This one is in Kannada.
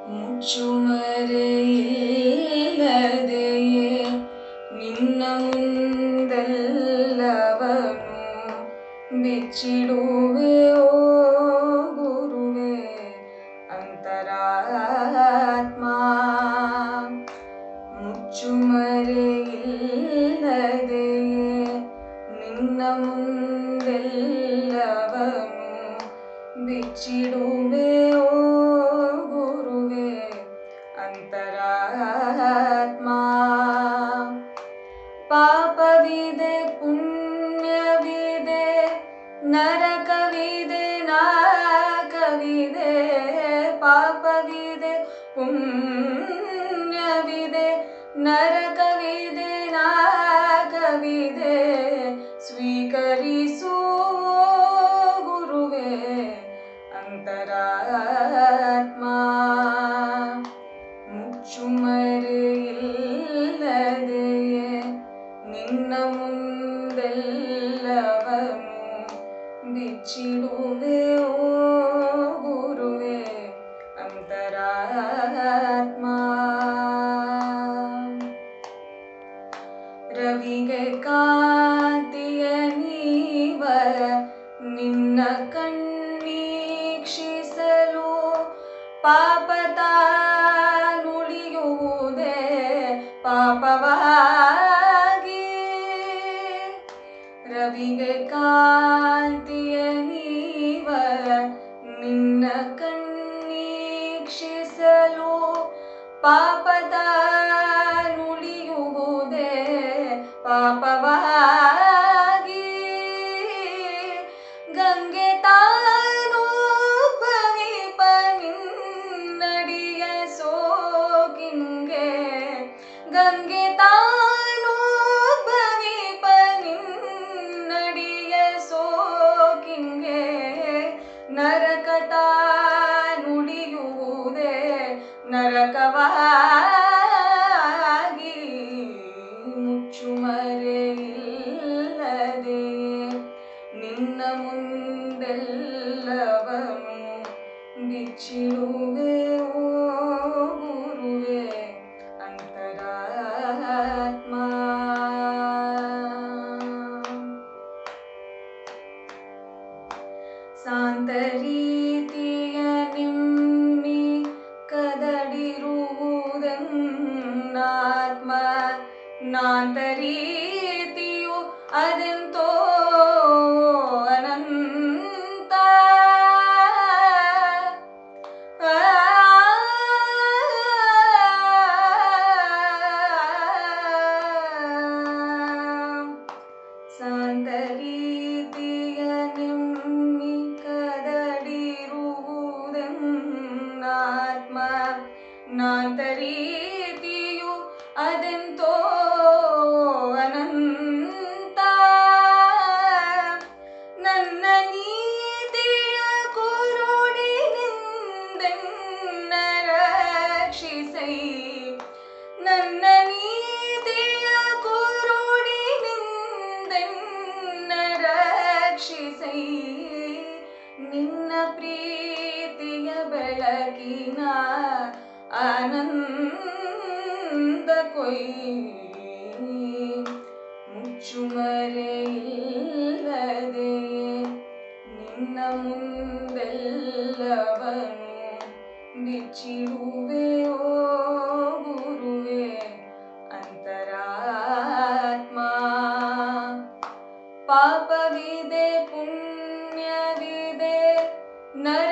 ಮುಚ್ಚುಮರೆಯಿಲ್ಲದೆಯೇ ನಿನ್ನ ಮುಂದೆಲ್ಲವನು ಬಿಚ್ಚಿಡುವೆ ಓ ಗುರುವೆ ಅಂತರಾತ್ಮ. ಮುಚ್ಚುಮರೆಯಿಲ್ಲದೆಯೇ ನಿನ್ನ ಮುಂದೆಲ್ಲವನು ಬಿಚ್ಚಿಡುವೆ ಓ ಗುರುವೆ ಅಂತರಾತ್ಮ. ಪಾಪವಿದೆ ಪುಣ್ಯವಿದೆ ನರಕವಿದೆ ನಾಕವಿದೆ. ಪಾಪವಿದೆ ಪುಣ್ಯವಿದೆ ನರಕವಿದೆ ನಾಕವಿದೆ. ಸ್ವೀಕರಿಸು ಗುರುವೆ ಅಂತರಾತ್ಮ. ಮುಚ್ಚುಮರೆಯಿಲ್ಲದೆಯೇ ನಿನ್ನ ಮುಂದೆಲ್ಲವನು ಬಿಚ್ಚಿಡುವೆ ಓ ಗುರುವೆ ಅಂತರಾತ್ಮ. ರವಿಗೆ ಕಾಂತಿಯ ನೀವರ ನಿನ್ನ ಕಣ್ಣೀಕ್ಷಿಸಲು ಪಾಪ ತಾನುಳಿಯುವುದೇ ಪಾಪವಾಗಿ. ರವಿಗೆ ಕಾಂತಿಯ ನೀವರ ನಿನ್ನ ಕಣ್ಣೀಕ್ಷಿಸಲು ಪಾಪ ತಾನುಳಿಯುವುದೇ ಪಾಪವಾಗಿ. ಗಂಗೆ ತಾನು ಭವಿಪ ನಿನ್ನಡಿಯ ಸೋಕಿಂಗೆ. ಗಂಗೆ ತಾನು ಭವಿಪ ನಿನ್ನಡಿಯ ಸೋಕಿಂಗೆ. ನರಕ ತಾನುಳಿಯುವುದೇ ನರಕವಾಗಿ. ಮುಚ್ಚುಮರೆಯಿಲ್ಲದೆಯೇ ನಿನ್ನ ಮುಂದೆಲ್ಲವನು ಬಿಚ್ಚಿಡುವೆ ಓ ಗುರುವೆ ಅಂತರಾತ್ಮ. ಶಾಂತ ರೀತಿಯ ನಿಮ್ಮಿ ಕದಡಿರುವುದೆನ್ನಾತ್ಮ. ನಾಂತ ರೀತಿಯು ಅದೆಂತೋ ಅನಂತ. ಶಾಂತ ರೀತಿಯ ನಿಮ್ಮಿ ಕದಡಿರುವುದೆನ್ನಾತ್ಮ. ನಾಂತ ರೀತಿಯು ಅದೆಂತೋ ಅನಂತ. ನನ್ನ ನೀತಿಯ ಕುರುಡಿನಿಂದೆನ್ನ ರಕ್ಷಿಸೈ. ನನ್ನ ನೀತಿಯ ಕುರುಡಿನಿಂದೆನ್ನ ರಕ್ಷಿಸೈ. ನಿನ್ನ ಪ್ರೀತಿಯ ಬೆಳಕಿನ ಆನಂದ ಕೊಯ್. ಮುಚ್ಚುಮರೆಯಿಲ್ಲದೆಯೇ ನಿನ್ನ ಮುಂದೆಲ್ಲವನು ಬಿಚ್ಚಿಡುವೆ ಓ ಗುರುವೆ ಅಂತರಾತ್ಮ. ಪಾಪವಿದೆ ಪುಣ್ಯವಿದೆ ನರ